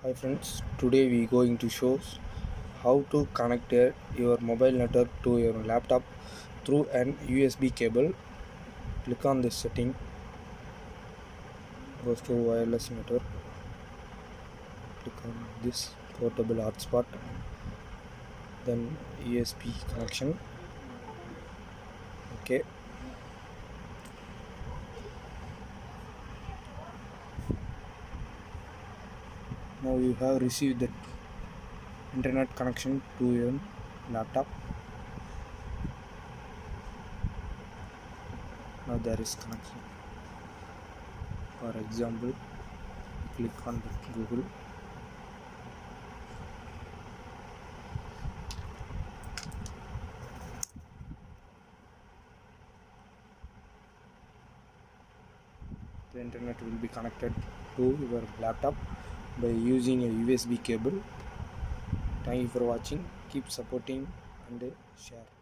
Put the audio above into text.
Hi friends, today we going to show how to connect your mobile network to your laptop through an USB cable. Click on this setting, goes to wireless network, click on this portable hotspot, then USB connection. Okay, now you have received the internet connection to your laptop. Now there is connection. For example, click on the Google. The internet will be connected to your laptop by using a USB cable. Thank you for watching. Keep supporting and share.